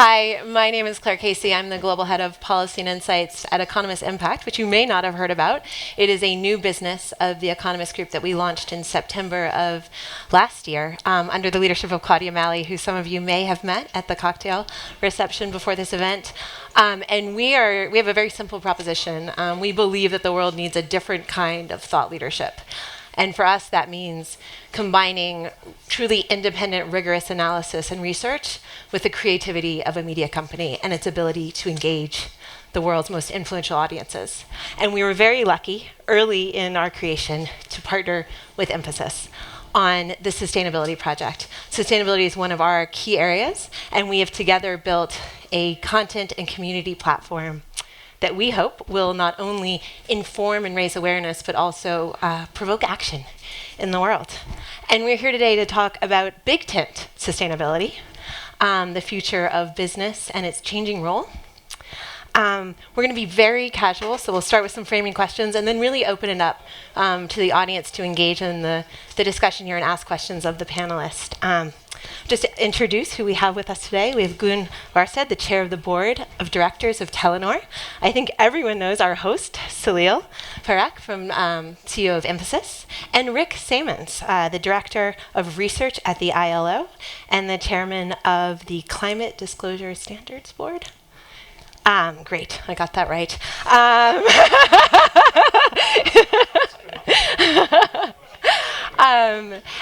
Hi, my name is Claire Casey. I'm the Global Head of Policy and Insights at Economist Impact, which you may not have heard about. It is a new business of the Economist Group that we launched in September of last year under the leadership of Claudia Malley, who some of you may have met at the cocktail reception before this event. And we have a very simple proposition. We believe that the world needs a different kind of thought leadership. And for us, that means combining truly independent, rigorous analysis and research with the creativity of a media company and its ability to engage the world's most influential audiences. And we were very lucky early in our creation to partner with Infosys on the sustainability project. Sustainability is one of our key areas, and we have together built a content and community platform that we hope will not only inform and raise awareness, but also provoke action in the world. And we're here today to talk about big tent sustainability, the future of business and its changing role. We're going to be very casual, so we'll start with some framing questions and then really open it up to the audience to engage in the discussion here and ask questions of the panelists. Just to introduce who we have with us today, we have Gun Varsed, the chair of the board of directors of Telenor. I think everyone knows our host, Salil Parekh, from CEO of Infosys, and Rick Samans, the director of research at the ILO and the chairman of the Climate Disclosure Standards Board. Great, I got that right.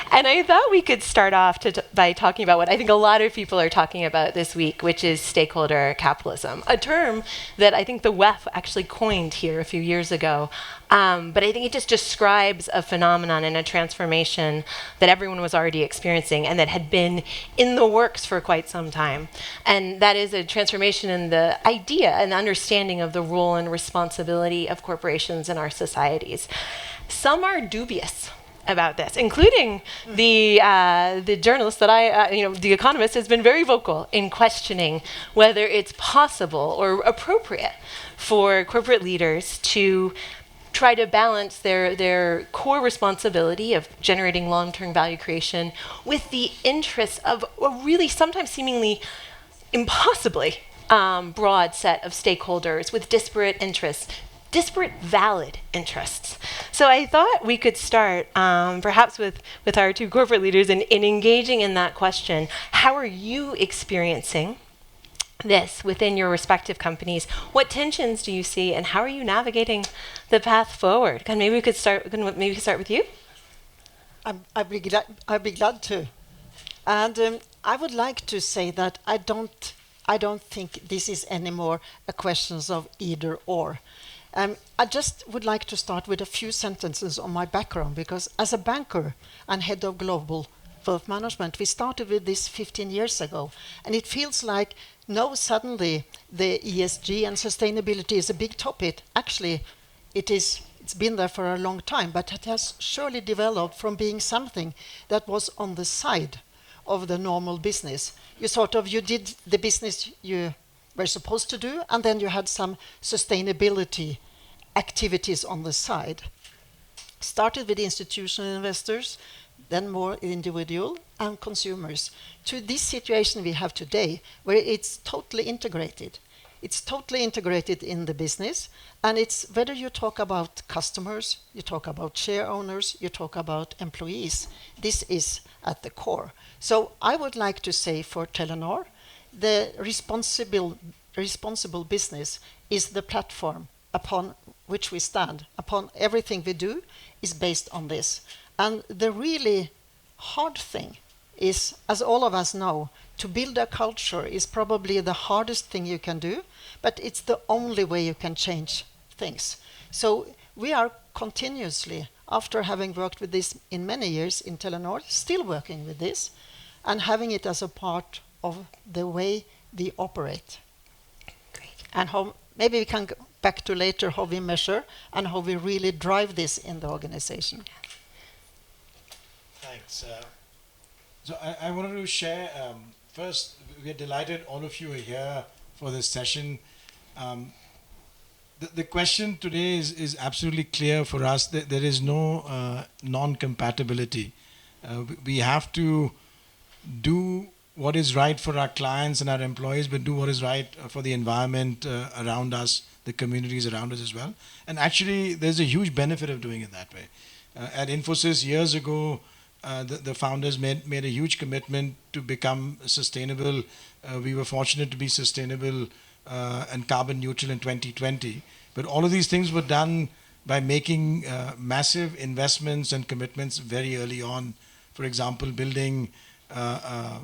And I thought we could start off by talking about what I think a lot of people are talking about this week, which is stakeholder capitalism, a term that I think the WEF actually coined here a few years ago. But I think it just describes a phenomenon and a transformation that everyone was already experiencing and that had been in the works for quite some time. And that is a transformation in the idea and understanding of the role and responsibility of corporations in our societies. Some are dubious about this, including the journalist that The Economist has been very vocal in questioning whether it's possible or appropriate for corporate leaders to try to balance their core responsibility of generating long-term value creation with the interests of a really sometimes seemingly impossibly broad set of stakeholders with disparate interests, disparate valid interests. So I thought we could start perhaps with our two corporate leaders in engaging in that question. How are you experiencing this within your respective companies? What tensions do you see, and how are you navigating the path forward? And maybe we could start with you. I'd be glad to. And I would like to say that I don't think this is anymore a question of either or. I just would like to start with a few sentences on my background, because as a banker and head of global wealth management, we started with this 15 years ago. And it feels like now suddenly the ESG and sustainability is a big topic. Actually, it's been there for a long time, but it has surely developed from being something that was on the side of the normal business. You did the business you were supposed to do, and then you had some sustainability activities on the side. Started with institutional investors, then more individual and consumers, to this situation we have today, where it's totally integrated. It's totally integrated in the business, and it's whether you talk about customers, you talk about share owners, you talk about employees, this is at the core. So I would like to say for Telenor, the responsible business is the platform upon which we stand. Upon everything we do is based on this. And the really hard thing is, as all of us know, to build a culture is probably the hardest thing you can do, but it's the only way you can change things. So we are continuously, after having worked with this in many years in Telenor, still working with this and having it as a part of the way we operate. Great. And how maybe we can go back to later how we measure and how we really drive this in the organization. Thanks. So I wanted to share, first, we're delighted all of you are here for this session. The question today is absolutely clear for us that there is no non-compatibility. We have to do what is right for our clients and our employees, but do what is right for the environment around us, the communities around us as well. And actually, there's a huge benefit of doing it that way. At Infosys years ago, the founders made a huge commitment to become sustainable. We were fortunate to be sustainable and carbon neutral in 2020. But all of these things were done by making massive investments and commitments very early on. For example, building a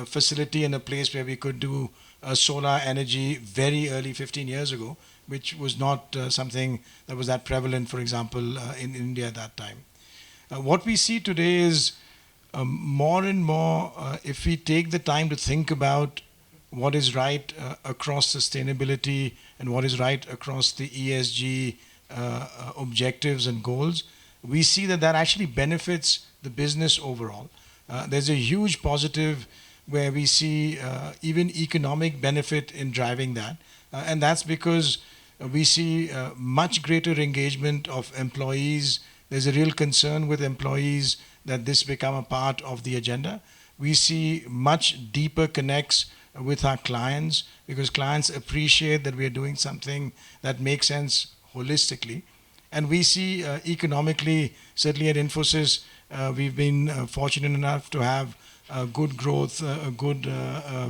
facility in a place where we could do solar energy very early, 15 years ago, which was not something that was that prevalent, for example, in India at that time. What we see today is more and more, if we take the time to think about what is right across sustainability and what is right across the ESG objectives and goals, we see that that actually benefits the business overall. There's a huge positive where we see even economic benefit in driving that. And that's because we see much greater engagement of employees. There's a real concern with employees that this become a part of the agenda. We see much deeper connects with our clients because clients appreciate that we are doing something that makes sense holistically. And we see economically, certainly at Infosys, we've been fortunate enough to have good growth, good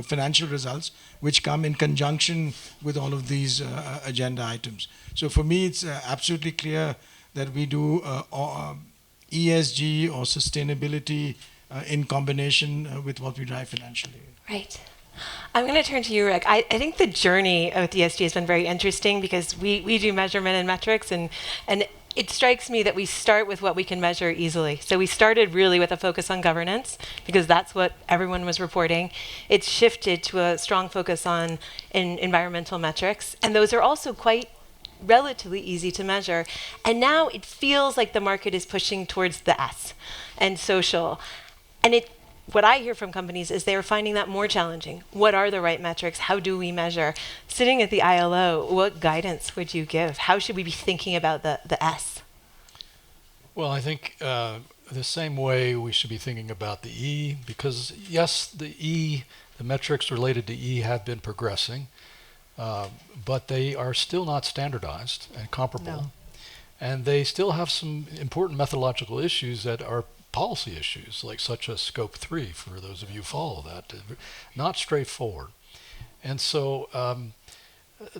financial results, which come in conjunction with all of these agenda items. So for me, it's absolutely clear that we do ESG or sustainability in combination with what we drive financially. Right. I'm going to turn to you, Rick. I think the journey of ESG has been very interesting because we do measurement and metrics, and it strikes me that we start with what we can measure easily. So we started really with a focus on governance because that's what everyone was reporting. It's shifted to a strong focus on environmental metrics, and those are also quite relatively easy to measure. And now it feels like the market is pushing towards the S and social. And what I hear from companies is they're finding that more challenging. What are the right metrics? How do we measure? Sitting at the ILO, what guidance would you give? How should we be thinking about the S? Well, I think the same way we should be thinking about the E, because yes, the metrics related to E have been progressing, but they are still not standardized and comparable. No. And they still have some important methodological issues that are policy issues, like such as Scope 3, for those of you who follow that, not straightforward. And so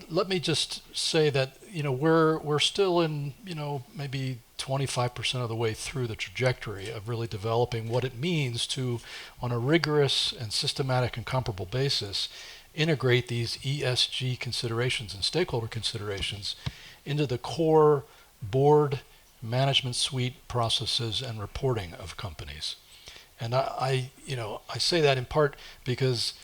let me just say that we're still in maybe 25% of the way through the trajectory of really developing what it means to, on a rigorous and systematic and comparable basis, integrate these ESG considerations and stakeholder considerations into the core board management suite processes and reporting of companies. And I say that in part because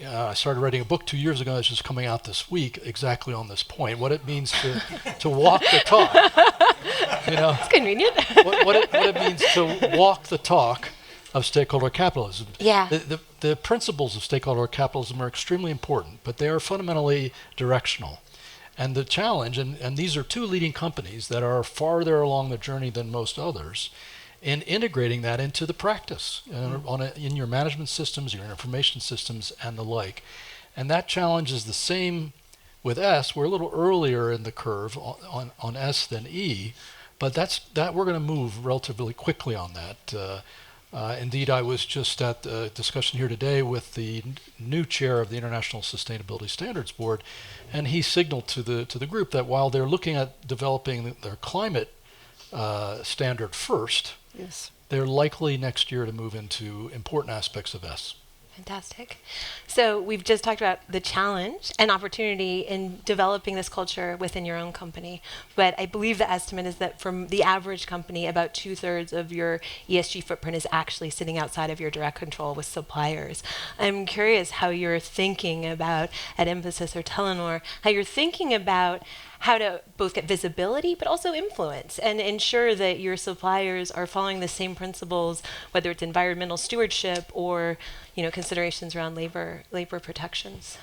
I started writing a book 2 years ago that's just coming out this week exactly on this point, what it means to walk the talk. It's convenient. what it means to walk the talk of stakeholder capitalism. Yeah. The principles of stakeholder capitalism are extremely important, but they are fundamentally directional. And the challenge, and these are two leading companies that are farther along the journey than most others, in integrating that into the practice in your management systems, your information systems, and the like. And that challenge is the same with S. We're a little earlier in the curve on S than E, but we're going to move relatively quickly on that. Indeed, I was just at a discussion here today with the new chair of the International Sustainability Standards Board, and he signaled to the group that while they're looking at developing their climate standard first, Yes. they're likely next year to move into important aspects of S. Fantastic. So we've just talked about the challenge and opportunity in developing this culture within your own company. But I believe the estimate is that from the average company, about 2/3 of your ESG footprint is actually sitting outside of your direct control with suppliers. I'm curious how you're thinking about, at Infosys or Telenor, how you're thinking about how to both get visibility but also influence and ensure that your suppliers are following the same principles, whether it's environmental stewardship or considerations around labor protections.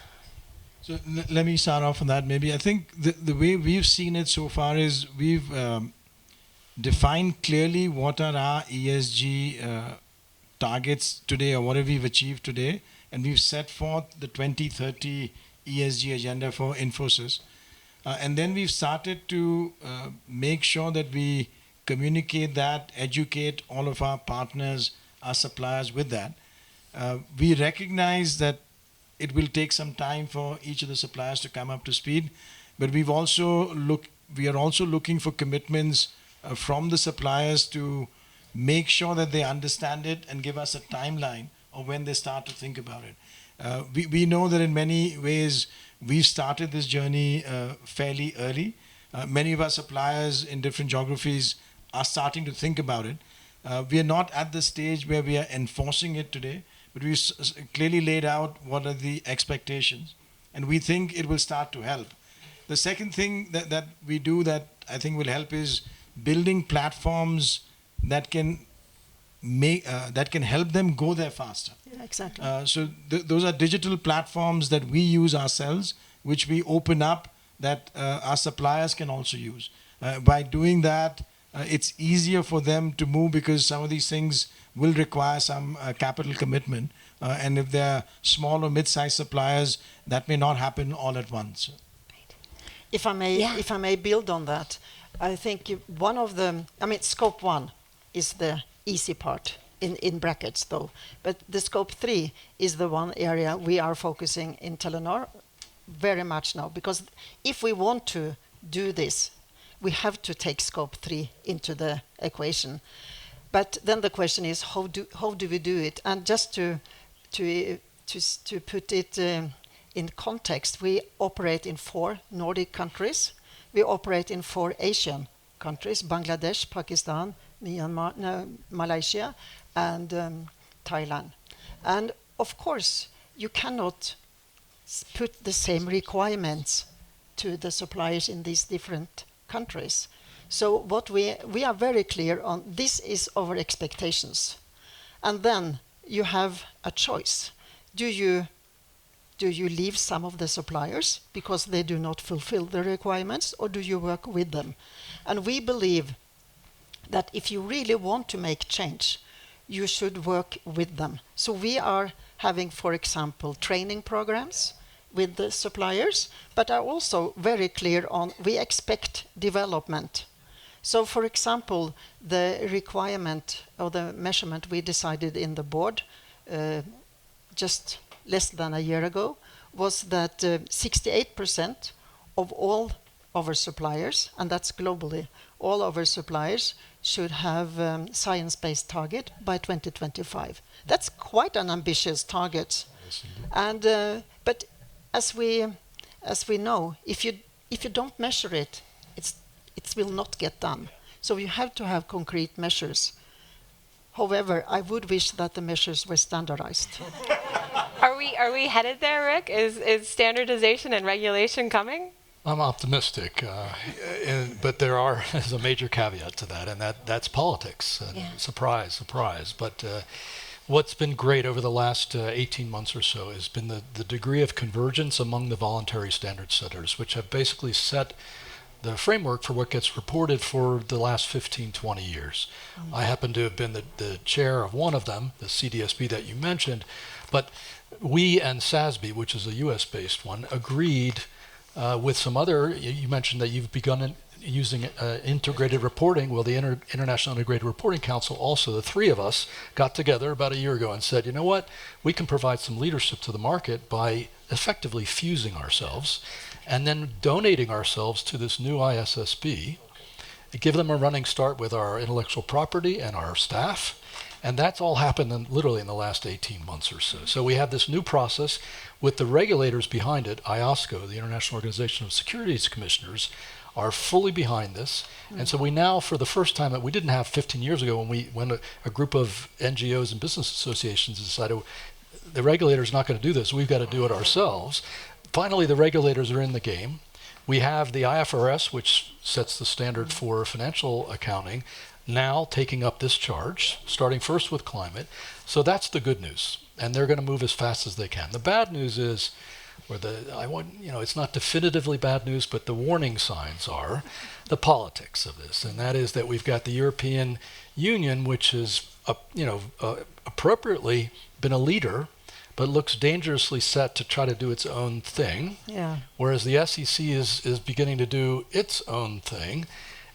So let me start off on that. Maybe I think the way we've seen it so far is we've defined clearly what are our ESG targets today or whatever we've achieved today, and we've set forth the 2030 ESG agenda for Infosys. And then we've started to make sure that we communicate that, educate all of our partners, our suppliers with that. We recognize that it will take some time for each of the suppliers to come up to speed, but we are also looking for commitments from the suppliers to make sure that they understand it and give us a timeline of when they start to think about it. We know that in many ways we've started this journey fairly early. Many of our suppliers in different geographies are starting to think about it. We are not at the stage where we are enforcing it today, but we've clearly laid out what are the expectations, and we think it will start to help. The second thing that we do that I think will help is building platforms that can help them go there faster. Yeah, exactly. So those are digital platforms that we use ourselves, which we open up that our suppliers can also use. By doing that, it's easier for them to move because some of these things will require some capital commitment. And if they're small or mid-sized suppliers, that may not happen all at once. If I may build on that, I think one of the, scope 1 is the easy part in brackets though, but the scope 3 is the one area we are focusing in Telenor very much now, because if we want to do this, we have to take scope 3 into the equation. But then the question is, how do we do it? And just to put it in context, we operate in 4 Nordic countries. We operate in 4 Asian countries: Bangladesh, Pakistan, Myanmar, Malaysia, and Thailand. And of course, you cannot put the same requirements to the suppliers in these different countries. So what we are very clear on, this is our expectations. And then you have a choice. Do you leave some of the suppliers because they do not fulfill the requirements, or do you work with them? And we believe that if you really want to make change, you should work with them. So we are having, for example, training programs with the suppliers, but are also very clear on we expect development. So, for example, the requirement or the measurement we decided in the board just less than a year ago was that 68% of all our suppliers, and that's globally, all our suppliers should have science-based target by 2025. That's quite an ambitious target. Yes, and but as we know, if you don't measure it, it will not get done. So you have to have concrete measures. However, I would wish that the measures were standardized. Are we headed there, Rick? Is standardization and regulation coming? I'm optimistic, but there is a major caveat to that, and that's politics. And surprise. But what's been great over the last 18 months or so has been the degree of convergence among the voluntary standard setters, which have basically set the framework for what gets reported for the last 15, 20 years. I happen to have been the chair of one of them, the CDSB that you mentioned, but we and SASB, which is a US-based one, agreed with some other, you mentioned that you've begun using integrated reporting. Well, the International Integrated Reporting Council also, the 3 of us, got together about a year ago and said, you know what, we can provide some leadership to the market by effectively fusing ourselves and then donating ourselves to this new ISSB, give them a running start with our intellectual property and our staff. And that's all happened literally in the last 18 months or so. So we have this new process with the regulators behind it. IOSCO, the International Organization of Securities Commissioners, are fully behind this. And so we now, for the first time that we didn't have 15 years ago when a group of NGOs and business associations decided the regulator's not going to do this, we've got to do it ourselves. Finally, the regulators are in the game. We have the IFRS, which sets the standard for financial accounting, now taking up this charge, starting first with climate. So that's the good news, and they're going to move as fast as they can. The bad news is, it's not definitively bad news, but the warning signs are the politics of this, and that is that we've got the European Union, which is appropriately been a leader, but looks dangerously set to try to do its own thing. Yeah. Whereas the SEC is beginning to do its own thing.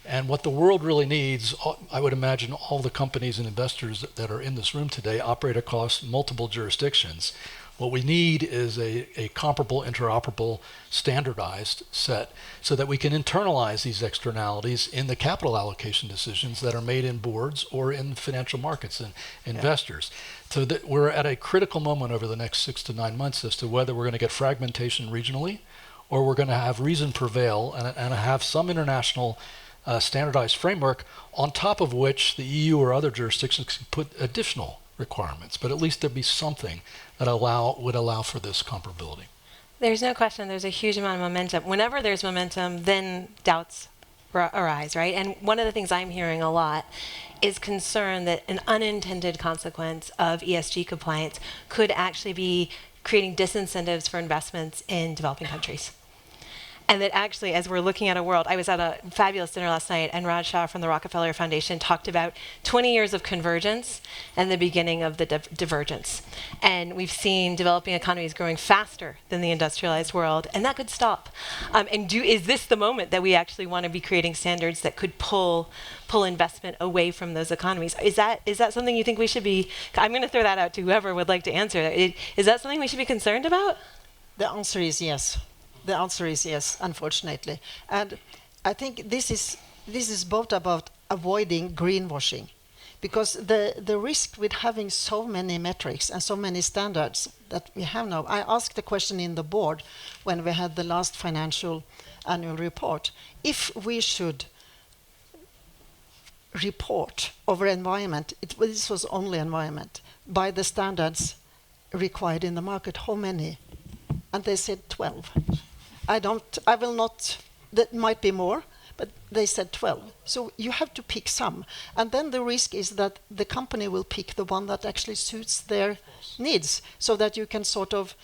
And what the world really needs, I would imagine all the companies and investors that are in this room today operate across multiple jurisdictions. What we need is a comparable, interoperable, standardized set so that we can internalize these externalities in the capital allocation decisions that are made in boards or in financial markets and investors. So that we're at a critical moment over the next 6 to 9 months as to whether we're going to get fragmentation regionally or we're going to have reason prevail and have some international standardized framework on top of which the EU or other jurisdictions can put additional requirements, but at least there'd be something that would allow for this comparability. There's no question there's a huge amount of momentum. Whenever there's momentum, then doubts arise, right? And one of the things I'm hearing a lot is concern that an unintended consequence of ESG compliance could actually be creating disincentives for investments in developing countries. And that actually, as we're looking at a world, I was at a fabulous dinner last night, and Raj Shah from the Rockefeller Foundation talked about 20 years of convergence and the beginning of the divergence. And we've seen developing economies growing faster than the industrialized world, and that could stop. Is this the moment that we actually want to be creating standards that could pull investment away from those economies? Is that something you think we should be? I'm going to throw that out to whoever would like to answer. Is that something we should be concerned about? The answer is yes. The answer is yes, unfortunately. And I think this is both about avoiding greenwashing, because the risk with having so many metrics and so many standards that we have now. I asked the question in the board when we had the last financial annual report, if we should report over environment, this was only environment, by the standards required in the market, how many? And they said 12. I will not, that might be more, but they said 12. So you have to pick some. And then the risk is that the company will pick the one that actually suits their needs, so that you can sort of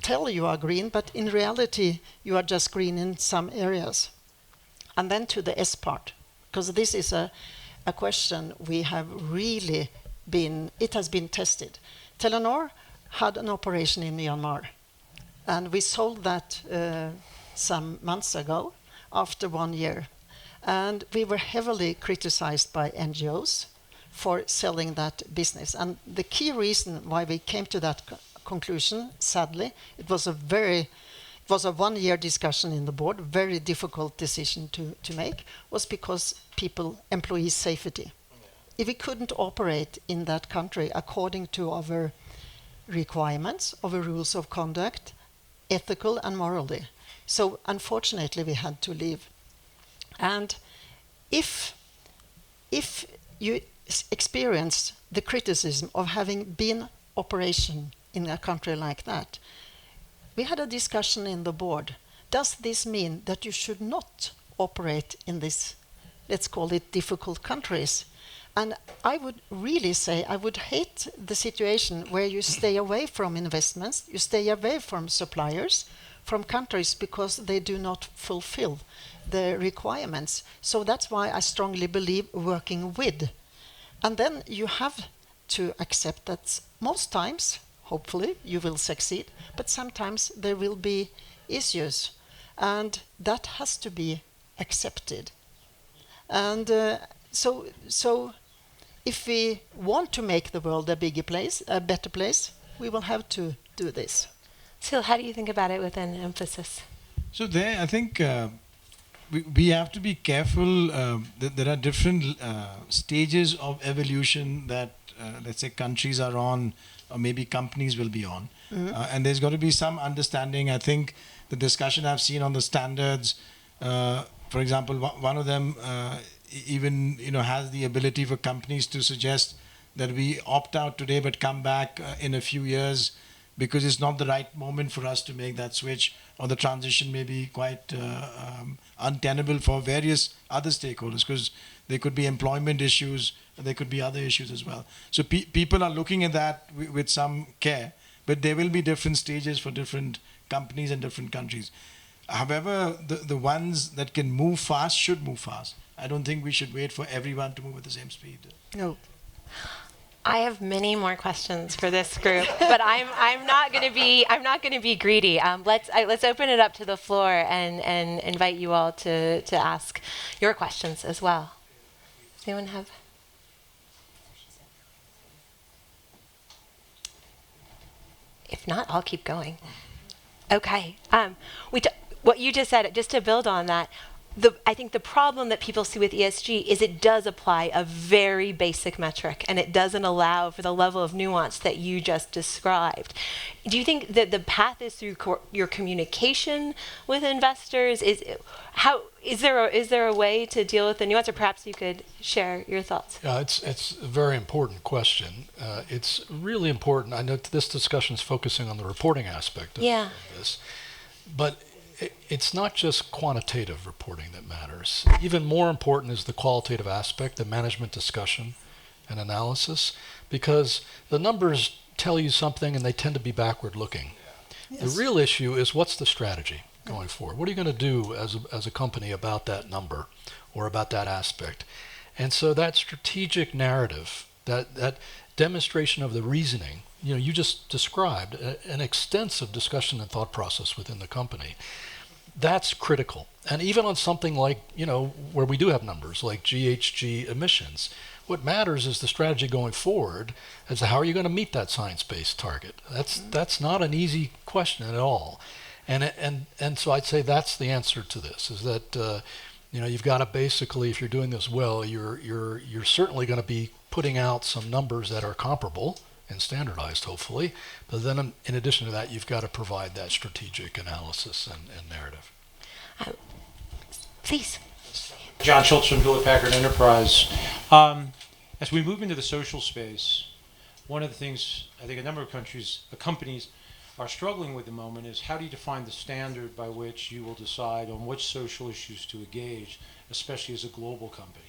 tell you are green, but in reality you are just green in some areas. And then to the S part, because this is a question we have really it has been tested. Telenor had an operation in Myanmar. And we sold that some months ago, after 1 year. And we were heavily criticized by NGOs for selling that business. And the key reason why we came to that conclusion, sadly, it was a 1-year discussion in the board, very difficult decision to make, was because employees' safety. If we couldn't operate in that country according to our requirements, our rules of conduct, ethical and morally. So unfortunately we had to leave. And if you experience the criticism of having been operation in a country like that, we had a discussion in the board. Does this mean that you should not operate in this, let's call it, difficult countries? And I would really say I would hate the situation where you stay away from investments, you stay away from suppliers, from countries because they do not fulfill the requirements. So that's why I strongly believe working with. And then you have to accept that most times, hopefully, you will succeed, but sometimes there will be issues. And that has to be accepted. And so if we want to make the world a bigger place, a better place, we will have to do this. Salil, how do you think about it within Infosys? So there, I think we have to be careful that there are different stages of evolution that, let's say, countries are on, or maybe companies will be on. And there's got to be some understanding. I think the discussion I've seen on the standards, for example, one of them even has the ability for companies to suggest that we opt out today but come back in a few years, because it's not the right moment for us to make that switch, or the transition may be quite untenable for various other stakeholders, because there could be employment issues, there could be other issues as well. So people are looking at that with some care, but there will be different stages for different companies and different countries. However, the ones that can move fast should move fast. I don't think we should wait for everyone to move at the same speed. No. I have many more questions for this group, but I'm not going to be greedy. Let's open it up to the floor and invite you all to ask your questions as well. Does anyone have? If not, I'll keep going. Okay. What you just said, just to build on that, I think the problem that people see with ESG is it does apply a very basic metric, and it doesn't allow for the level of nuance that you just described. Do you think that the path is through your communication with investors? Is there a way to deal with the nuance, or perhaps you could share your thoughts? Yeah, it's a very important question. It's really important. I know this discussion is focusing on the reporting aspect of this, but it's not just quantitative reporting that matters. Even more important is the qualitative aspect, the management discussion and analysis, because the numbers tell you something and they tend to be backward looking. Yes. The real issue is, what's the strategy going forward? What are you going to do as a company about that number or about that aspect? And so that strategic narrative, that demonstration of the reasoning, you just described an extensive discussion and thought process within the company. That's critical. And even on something like, where we do have numbers like GHG emissions, what matters is the strategy going forward as to how are you going to meet that science-based target. That's not an easy question at all. And so I'd say that's the answer to this, is that you've got to basically, if you're doing this well, you're certainly going to be putting out some numbers that are comparable and standardized, hopefully. But then in addition to that, you've got to provide that strategic analysis and narrative. Please. John Schultz from Hewlett Packard Enterprise. As we move into the social space, one of the things I think a number of companies are struggling with at the moment is, how do you define the standard by which you will decide on which social issues to engage, especially as a global company?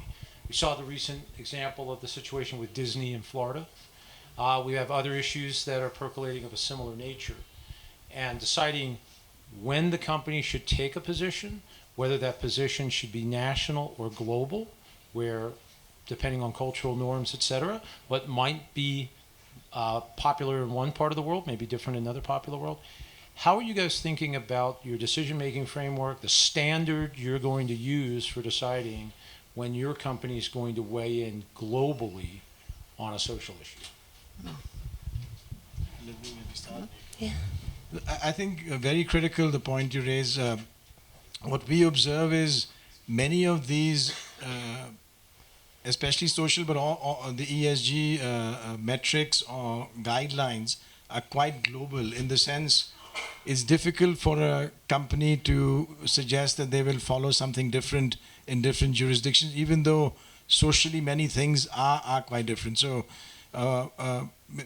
We saw the recent example of the situation with Disney in Florida. We have other issues that are percolating of a similar nature, and deciding when the company should take a position, whether that position should be national or global, where, depending on cultural norms, etc., what might be popular in one part of the world may be different in another popular world. How are you guys thinking about your decision-making framework, the standard you're going to use for deciding when your company is going to weigh in globally on a social issue? Let me maybe start. Yeah. I think very critical, the point you raise. What we observe is many of these, especially social, but all the ESG metrics or guidelines are quite global, in the sense it's difficult for a company to suggest that they will follow something different in different jurisdictions, even though socially many things are quite different. So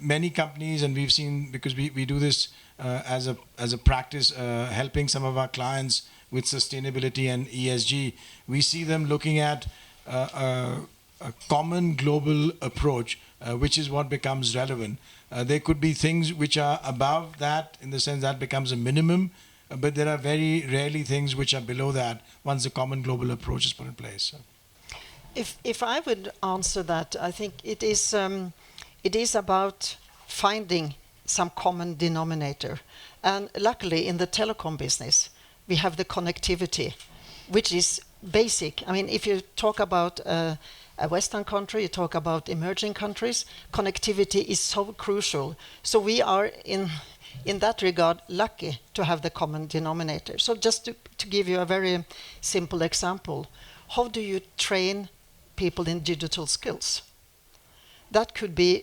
many companies, and we've seen, because we do this as a practice, helping some of our clients with sustainability and ESG, we see them looking at a common global approach, which is what becomes relevant. There could be things which are above that, in the sense that becomes a minimum, but there are very rarely things which are below that once the common global approach is put in place. If I would answer that, I think it is about finding some common denominator. And luckily, in the telecom business, we have the connectivity, which is basic. I mean, if you talk about a Western country, you talk about emerging countries, connectivity is so crucial. So we are, in that regard, lucky to have the common denominator. So just to give you a very simple example, how do you train people in digital skills? That could be,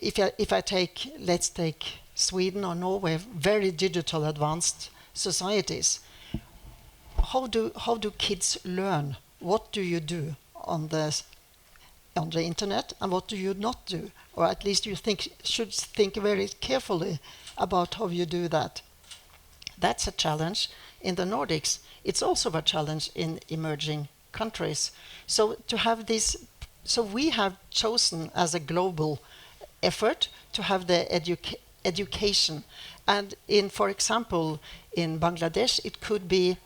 let's take Sweden or Norway, very digital advanced societies. How do kids learn? What do you do on the internet, and what do you not do? Or at least you should think very carefully about how you do that. That's a challenge in the Nordics. It's also a challenge in emerging countries. So to have this, so we have chosen as a global effort to have the education. And for example, in Bangladesh, it could be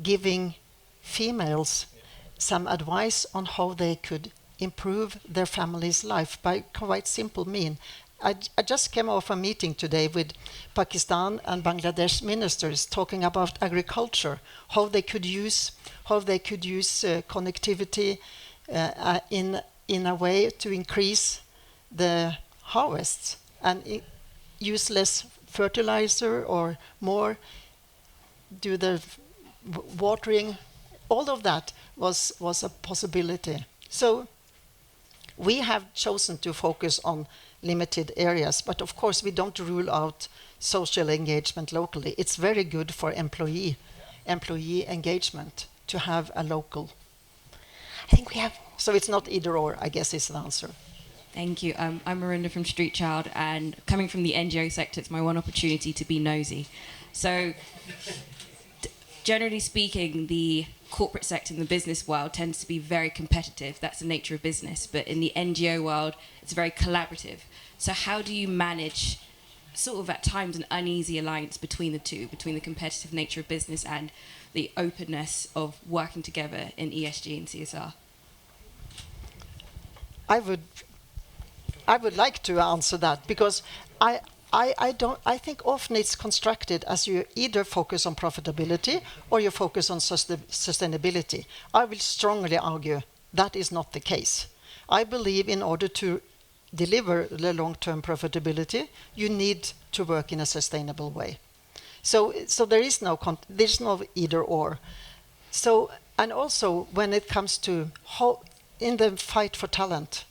giving females some advice on how they could improve their family's life by quite simple means. I just came off a meeting today with Pakistan and Bangladesh ministers talking about agriculture, how they could use connectivity in a way to increase the harvests and use less fertilizer or more, do the watering. All of that was a possibility. So we have chosen to focus on limited areas, but of course we don't rule out social engagement locally. It's very good for employee engagement to have a local. I think we have. So it's not either or, I guess is the answer. Thank you. I'm Marinda from Street Child, and coming from the NGO sector, it's my one opportunity to be nosy. So, generally speaking, the corporate sector and the business world tends to be very competitive. That's the nature of business. But in the NGO world, it's very collaborative. So how do you manage, sort of at times, an uneasy alliance between the two, between the competitive nature of business and the openness of working together in ESG and CSR? I would like to answer that, because I think often it's constructed as you either focus on profitability or you focus on sustainability. I will strongly argue that is not the case. I believe in order to deliver the long-term profitability, you need to work in a sustainable way. So there's no either or. So, and also when it comes to how in the fight for talent,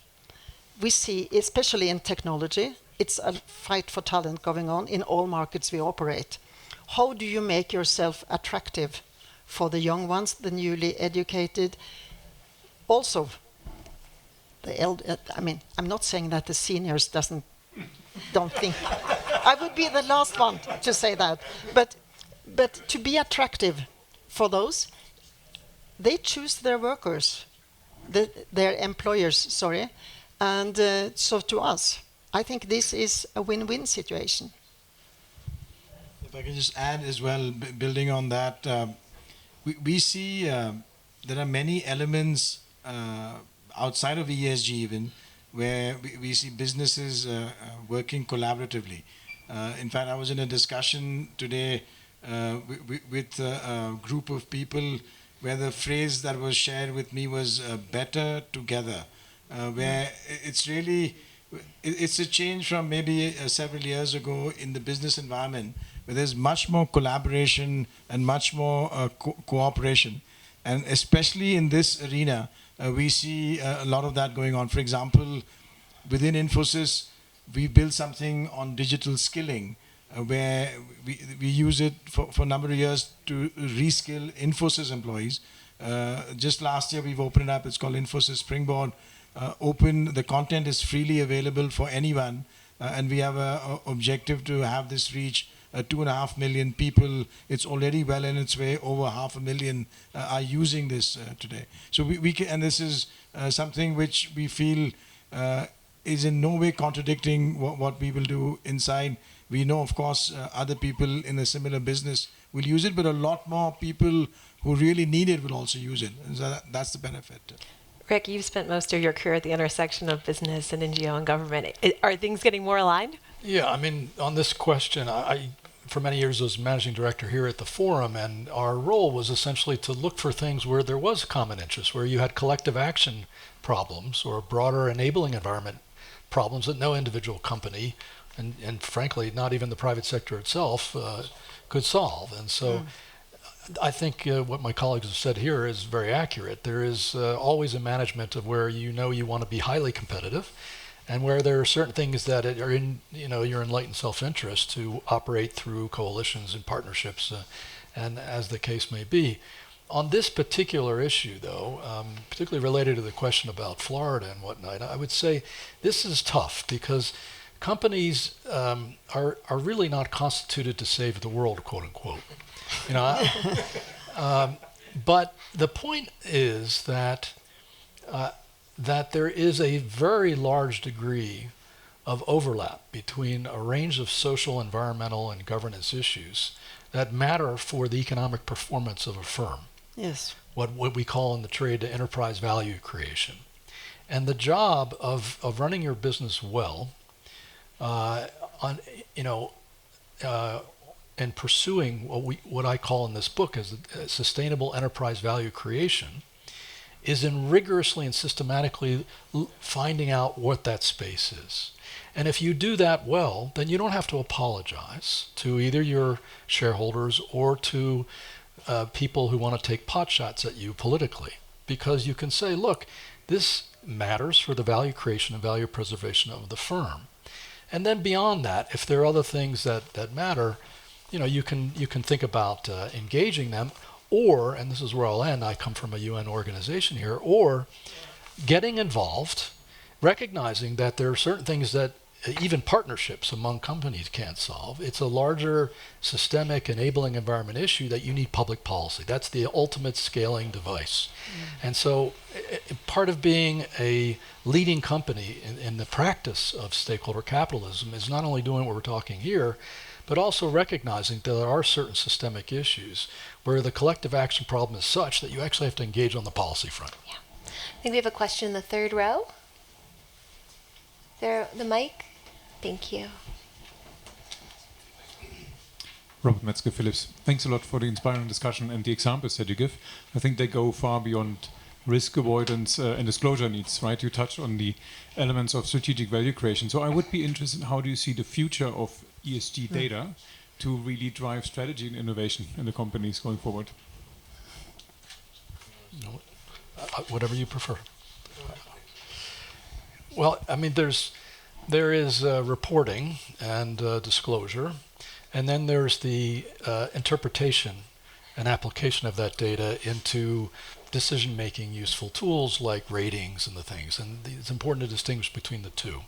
we see, especially in technology, it's a fight for talent going on in all markets we operate. How do you make yourself attractive for the young ones, the newly educated? Also, I'm not saying that the seniors don't think. I would be the last one to say that. But to be attractive for those, they choose their workers, their employers, sorry. And so to us, I think this is a win-win situation. If I can just add as well, building on that, we see there are many elements outside of ESG even, where we see businesses working collaboratively. In fact, I was in a discussion today with a group of people where the phrase that was shared with me was better together, where it's really, it's a change from maybe several years ago in the business environment, where there's much more collaboration and much more cooperation. And especially in this arena, we see a lot of that going on. For example, within Infosys, we built something on digital skilling, where we use it for a number of years to reskill Infosys employees. Just last year, we've opened it up. It's called Infosys Springboard. The content is freely available for anyone, and we have an objective to have this reach 2.5 million people. It's already well in its way. Over 500,000 are using this today. So we can, and this is something which we feel is in no way contradicting what we will do inside. We know, of course, other people in a similar business will use it, but a lot more people who really need it will also use it. And so that's the benefit. Rick, you've spent most of your career at the intersection of business and NGO and government. Are things getting more aligned? Yeah, I mean, on this question, I for many years was managing director here at the Forum, and our role was essentially to look for things where there was common interest, where you had collective action problems or broader enabling environment problems that no individual company and frankly not even the private sector itself could solve. And so I think what my colleagues have said here is very accurate. There is always a management of where you want to be highly competitive, and where there are certain things that are in your enlightened self-interest to operate through coalitions and partnerships, and as the case may be. On this particular issue, though, particularly related to the question about Florida and whatnot, I would say this is tough because companies are really not constituted to save the world, quote unquote. But the point is that there is a very large degree of overlap between a range of social, environmental, and governance issues that matter for the economic performance of a firm. Yes. What we call in the trade enterprise value creation. And the job of running your business well, and pursuing what I call in this book as sustainable enterprise value creation, is in rigorously and systematically finding out what that space is. And if you do that well, then you don't have to apologize to either your shareholders or to people who want to take pot shots at you politically, because you can say, look, this matters for the value creation and value preservation of the firm. And then beyond that, if there are other things that matter, you can think about engaging them, or, and this is where I'll end, I come from a UN organization here, or getting involved, recognizing that there are certain things that even partnerships among companies can't solve. It's a larger systemic enabling environment issue that you need public policy. That's the ultimate scaling device. And so part of being a leading company in the practice of stakeholder capitalism is not only doing what we're talking here, but also recognizing that there are certain systemic issues where the collective action problem is such that you actually have to engage on the policy front. Yeah. I think we have a question in the third row. There, the mic. Thank you. Robert Metzger Phillips. Thanks a lot for the inspiring discussion and the examples that you give. I think they go far beyond risk avoidance and disclosure needs, right? You touched on the elements of strategic value creation. So I would be interested in how do you see the future of ESG data to really drive strategy and innovation in the companies going forward? Whatever you prefer. Well, I mean, there is reporting and disclosure, and then there's the interpretation and application of that data into decision-making useful tools like ratings and the things. And it's important to distinguish between the two.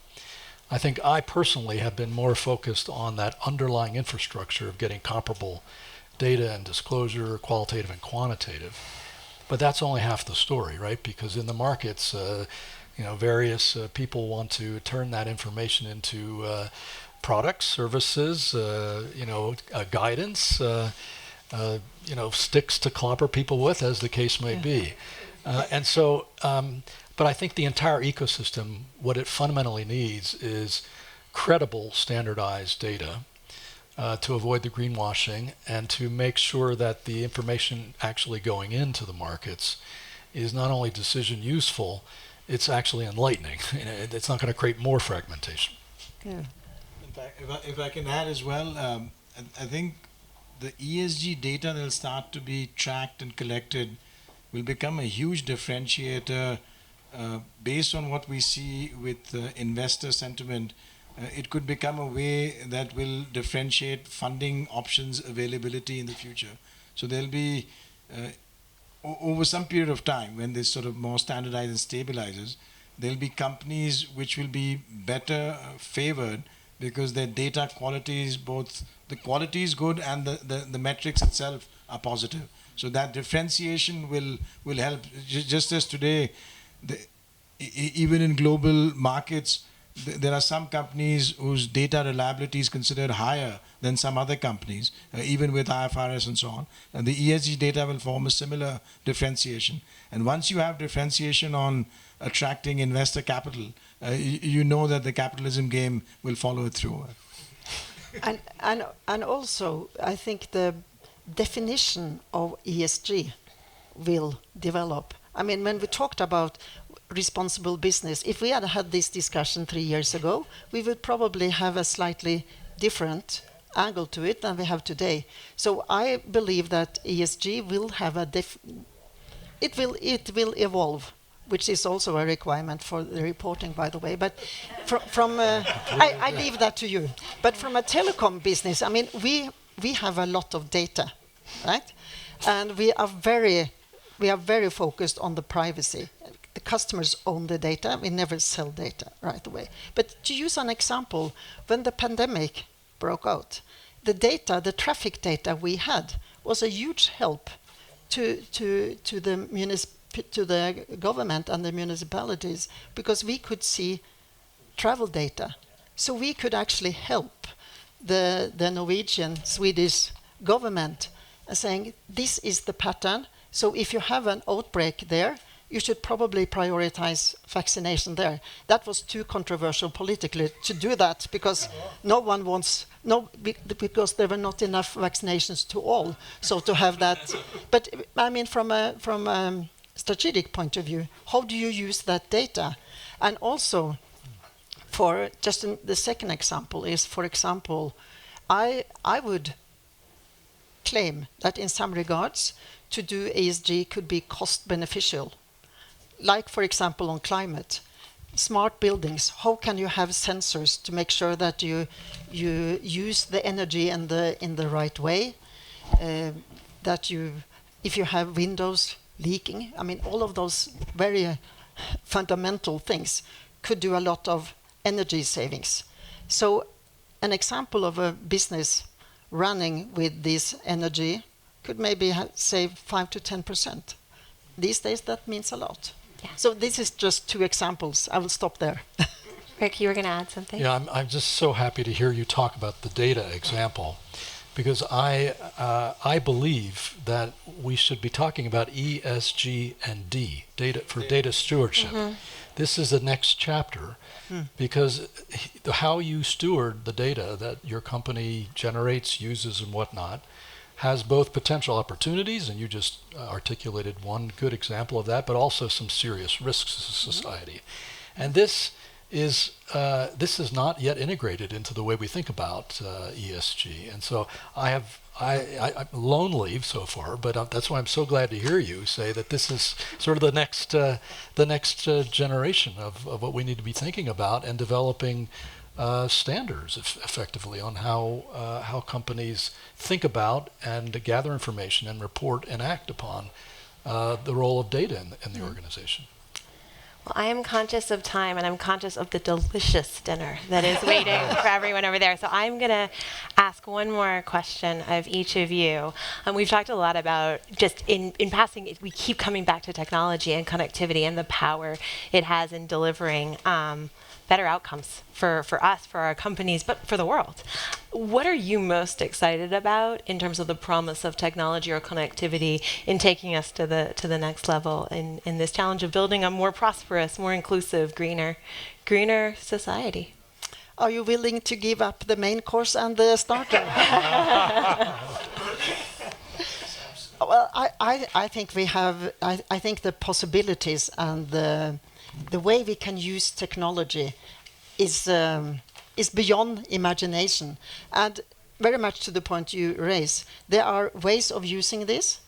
I think I personally have been more focused on that underlying infrastructure of getting comparable data and disclosure, qualitative and quantitative. But that's only half the story, right? Because in the markets, various people want to turn that information into products, services, guidance, sticks to clobber people with, as the case may be. But I think the entire ecosystem, what it fundamentally needs is credible, standardized data to avoid the greenwashing and to make sure that the information actually going into the markets is not only decision useful, it's actually enlightening. It's not going to create more fragmentation. Yeah. In fact, if I can add as well, I think the ESG data that will start to be tracked and collected will become a huge differentiator based on what we see with investor sentiment. It could become a way that will differentiate funding options availability in the future. So there'll be, over some period of time, when this sort of more standardizes and stabilizes, there'll be companies which will be better favored because their data quality is both, the quality is good and the metrics itself are positive. So that differentiation will help. Just as today, even in global markets, there are some companies whose data reliability is considered higher than some other companies, even with IFRS and so on. And the ESG data will form a similar differentiation. And once you have differentiation on attracting investor capital, you know that the capitalism game will follow it through. And also, I think the definition of ESG will develop. I mean, when we talked about responsible business, if we had had this discussion 3 years ago, we would probably have a slightly different angle to it than we have today. So I believe that ESG will have it will evolve, which is also a requirement for the reporting, by the way. But I leave that to you. But from a telecom business, I mean, we have a lot of data, right? And we are very focused on the privacy. The customers own the data. We never sell data right away. But to use an example, when the pandemic broke out, the data, the traffic data we had, was a huge help to the government and the municipalities, because we could see travel data. So we could actually help the Norwegian, Swedish government saying, this is the pattern. So if you have an outbreak there, you should probably prioritize vaccination there. That was too controversial politically to do that because no one wants, because there were not enough vaccinations to all. So to have that, but I mean, from a strategic point of view, how do you use that data? And also, for just the second example is, for example, I would claim that in some regards, to do ESG could be cost beneficial. Like, for example, on climate, smart buildings, how can you have sensors to make sure that you use the energy in the right way? That if you have windows leaking, I mean, all of those very fundamental things could do a lot of energy savings. So an example of a business running with this energy could maybe save 5 to 10%. These days, that means a lot. Yeah. So this is just two examples. I will stop there. Rick, you were going to add something? Yeah, I'm just so happy to hear you talk about the data example, because I believe that we should be talking about ESG and D, data stewardship. Mm-hmm. This is the next chapter, because how you steward the data that your company generates, uses, and whatnot has both potential opportunities, and you just articulated one good example of that, but also some serious risks to society. And this is not yet integrated into the way we think about ESG. And so I'm lone leave so far, but that's why I'm so glad to hear you say that this is sort of the next generation of what we need to be thinking about and developing standards effectively on how companies think about and gather information and report and act upon the role of data in the organization. Well, I am conscious of time, and I'm conscious of the delicious dinner that is waiting for everyone over there. So I'm going to ask one more question of each of you. We've talked a lot about, just in passing, we keep coming back to technology and connectivity and the power it has in delivering better outcomes for us, for our companies, but for the world. What are you most excited about in terms of the promise of technology or connectivity in taking us to the next level in this challenge of building a more prosperous, more inclusive, greener society? Are you willing to give up the main course and the starter? Well, I think we have. I think the possibilities and the way we can use technology is beyond imagination, and very much to the point you raise. There are ways of using this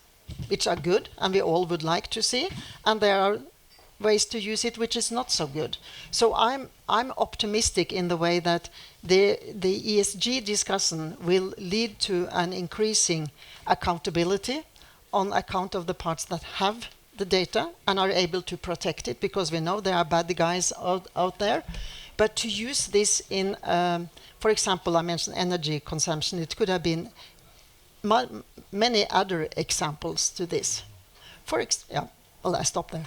which are good, and we all would like to see, and there are ways to use it which is not so good. So I'm optimistic in the way that the ESG discussion will lead to an increasing accountability on account of the parts that have the data and are able to protect it, because we know there are bad guys out there. But to use this in, for example, I mentioned energy consumption. It could have been many other examples to this. Well, I stop there.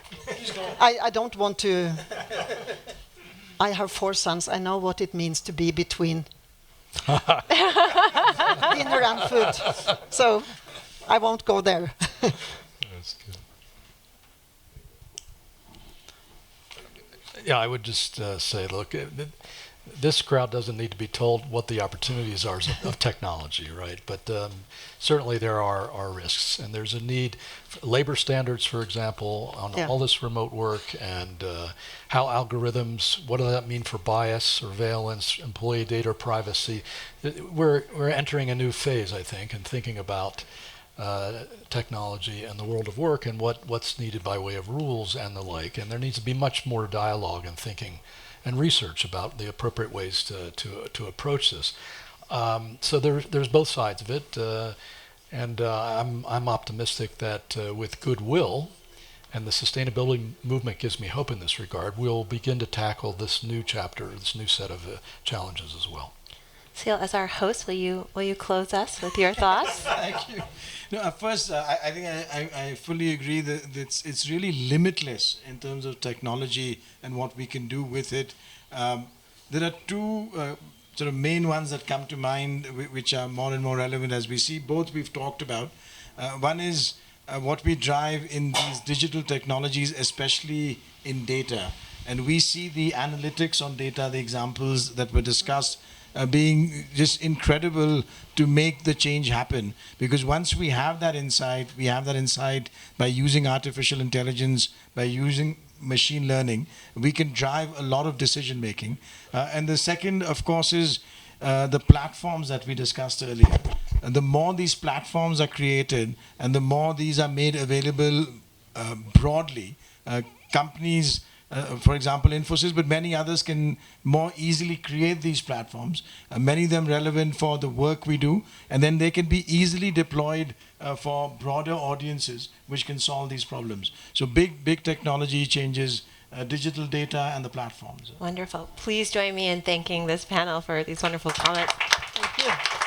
I don't want to. I have 4 sons. I know what it means to be between dinner and food. So I won't go there. That's good. Yeah, I would just say, look, this crowd doesn't need to be told what the opportunities are of technology, right? But certainly there are risks, and there's a need for labor standards, for example, on all this remote work, and how algorithms, what does that mean for bias, surveillance, employee data privacy? We're entering a new phase, I think, and thinking about technology and the world of work and what's needed by way of rules and the like. And there needs to be much more dialogue and thinking and research about the appropriate ways to approach this. So there's both sides of it, and I'm optimistic that with goodwill, and the sustainability movement gives me hope in this regard, we'll begin to tackle this new chapter, this new set of challenges as well. Salil, as our host, will you close us with your thoughts? Thank you. No, first, I think I fully agree that it's really limitless in terms of technology and what we can do with it. There are 2 sort of main ones that come to mind, which are more and more relevant as we see. Both we've talked about. One is what we drive in these digital technologies, especially in data. And we see the analytics on data, the examples that were discussed, being just incredible to make the change happen. Because once we have that insight by using artificial intelligence, by using machine learning, we can drive a lot of decision making. And the second, of course, is the platforms that we discussed earlier. And the more these platforms are created and the more these are made available broadly, companies, for example, Infosys, but many others can more easily create these platforms, many of them relevant for the work we do, and then they can be easily deployed for broader audiences which can solve these problems. So big technology changes, digital data and the platforms. Wonderful. Please join me in thanking this panel for these wonderful comments. Thank you.